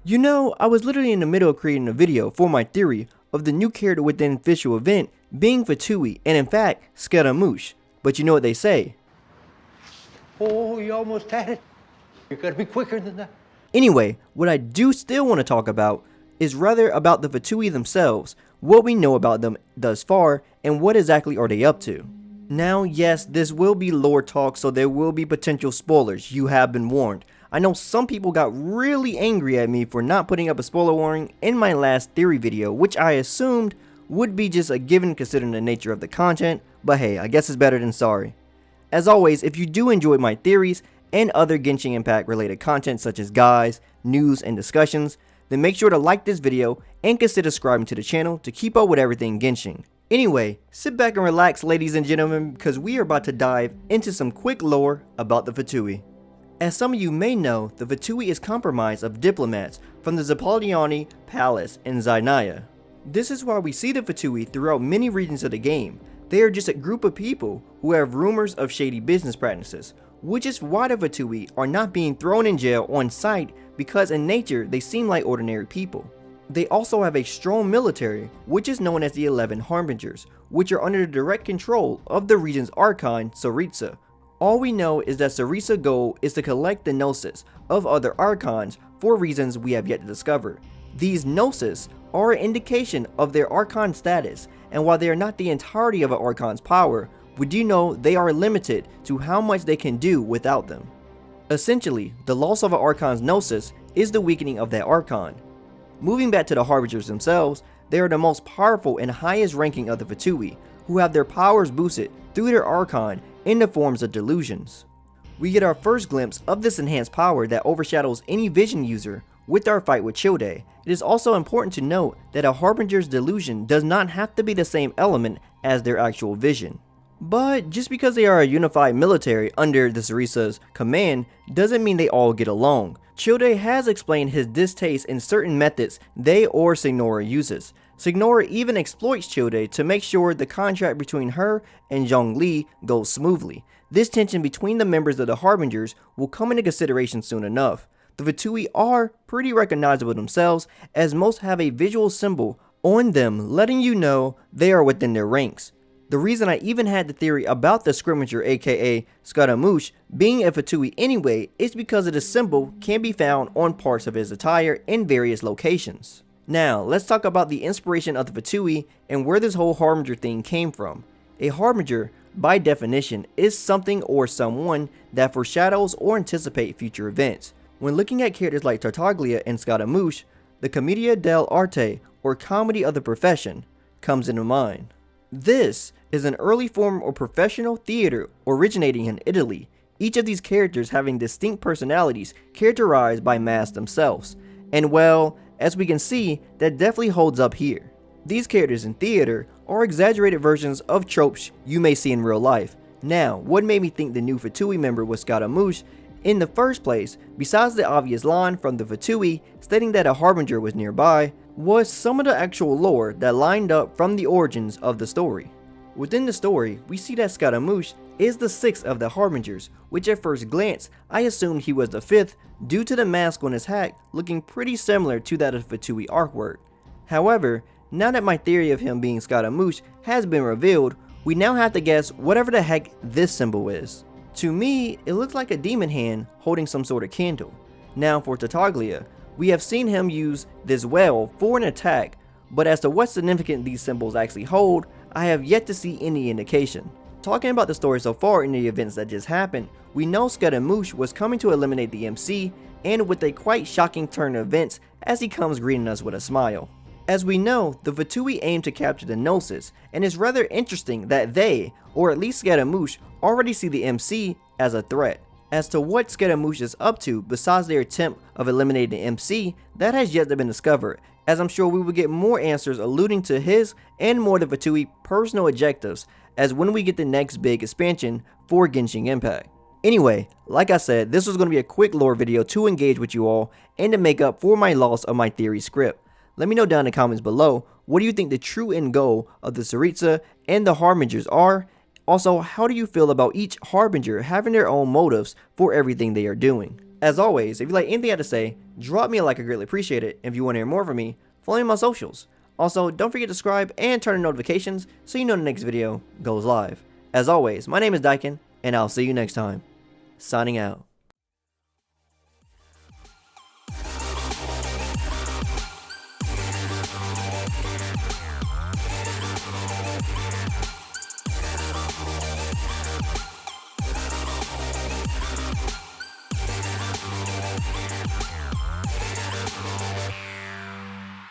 You know, I was literally in the middle of creating a video for my theory of the new character within the official event being FATUI, and in fact, Scaramouche. But you know what they say. Oh, you almost had it. You gotta be quicker than that. Anyway, what I do still want to talk about is rather about the FATUI themselves, what we know about them thus far, and what exactly are they up to. Now, yes, this will be lore talk, so there will be potential spoilers, you have been warned. I know some people got really angry at me for not putting up a spoiler warning in my last theory video, which I assumed would be just a given considering the nature of the content, but hey, I guess it's better than sorry. As always, if you do enjoy my theories and other Genshin Impact related content such as guides, news, and discussions, then make sure to like this video and consider subscribing to the channel to keep up with everything Genshin. Anyway, sit back and relax ladies and gentlemen, because we are about to dive into some quick lore about the FATUI. As some of you may know, the FATUI is comprised of diplomats from the Zapoliani Palace in Zainaya. This is why we see the FATUI throughout many regions of the game. They are just a group of people who have rumors of shady business practices, which is why the FATUI are not being thrown in jail on sight, because in nature they seem like ordinary people. They also have a strong military, which is known as the 11 Harbingers, which are under the direct control of the region's Archon, Tsaritsa. All we know is that Tsaritsa's goal is to collect the Gnosis of other Archons for reasons we have yet to discover. These Gnosis are an indication of their Archon status, and while they are not the entirety of an Archon's power, we do know they are limited to how much they can do without them. Essentially, the loss of an Archon's Gnosis is the weakening of that Archon. Moving back to the Harbingers themselves, they are the most powerful and highest ranking of the FATUI, who have their powers boosted through their Archon in the forms of delusions. We get our first glimpse of this enhanced power that overshadows any vision user with our fight with Childe. It is also important to note that a Harbinger's delusion does not have to be the same element as their actual vision. But just because they are a unified military under the Tsaritsa's command doesn't mean they all get along. Childe has explained his distaste in certain methods they or Signora uses. Signora even exploits Childe to make sure the contract between her and Zhongli goes smoothly. This tension between the members of the Harbingers will come into consideration soon enough. The FATUI are pretty recognizable themselves, as most have a visual symbol on them letting you know they are within their ranks. The reason I even had the theory about the Scrimmager aka Scaramouche being a FATUI anyway is because of the symbol can be found on parts of his attire in various locations. Now, let's talk about the inspiration of the FATUI and where this whole Harbinger thing came from. A Harbinger, by definition, is something or someone that foreshadows or anticipates future events. When looking at characters like Tartaglia and Scaramouche, the Commedia dell'arte, or comedy of the profession, comes into mind. This is an early form of professional theater originating in Italy, each of these characters having distinct personalities characterized by masks themselves. And well, as we can see, that definitely holds up here. These characters in theater are exaggerated versions of tropes you may see in real life. Now, what made me think the new FATUI member was Scaramouche in the first place, besides the obvious line from the FATUI stating that a Harbinger was nearby, was some of the actual lore that lined up from the origins of the story. Within the story, we see that Scaramouche is the 6th of the Harbingers, which at first glance, I assumed he was the 5th due to the mask on his hat looking pretty similar to that of FATUI artwork. However, now that my theory of him being Scaramouche has been revealed, we now have to guess whatever the heck this symbol is. To me, it looks like a demon hand holding some sort of candle. Now for Tartaglia, we have seen him use this well for an attack, but as to what significance these symbols actually hold, I have yet to see any indication. Talking about the story so far in the events that just happened, we know Scaramouche was coming to eliminate the MC, and with a quite shocking turn of events as he comes greeting us with a smile. As we know, the FATUI aim to capture the Gnosis, and it's rather interesting that they, or at least Scaramouche, already see the MC as a threat. As to what Scaramouche is up to besides their attempt of eliminating the MC, that has yet to been discovered, as I'm sure we will get more answers alluding to his and more of the FATUI personal objectives as when we get the next big expansion for Genshin Impact. Anyway, like I said, this was going to be a quick lore video to engage with you all and to make up for my loss of my theory script. Let me know down in the comments below, what do you think the true end goal of the Tsaritsa and the Harbingers are? Also, how do you feel about each Harbinger having their own motives for everything they are doing? As always, if you like anything I have to say, Drop me a like, I greatly appreciate it. If you want to hear more from me, follow me on my socials. Also, don't forget to subscribe and turn on notifications so you know the next video goes live. As always, my name is Daikin, and I'll see you next time. Signing out.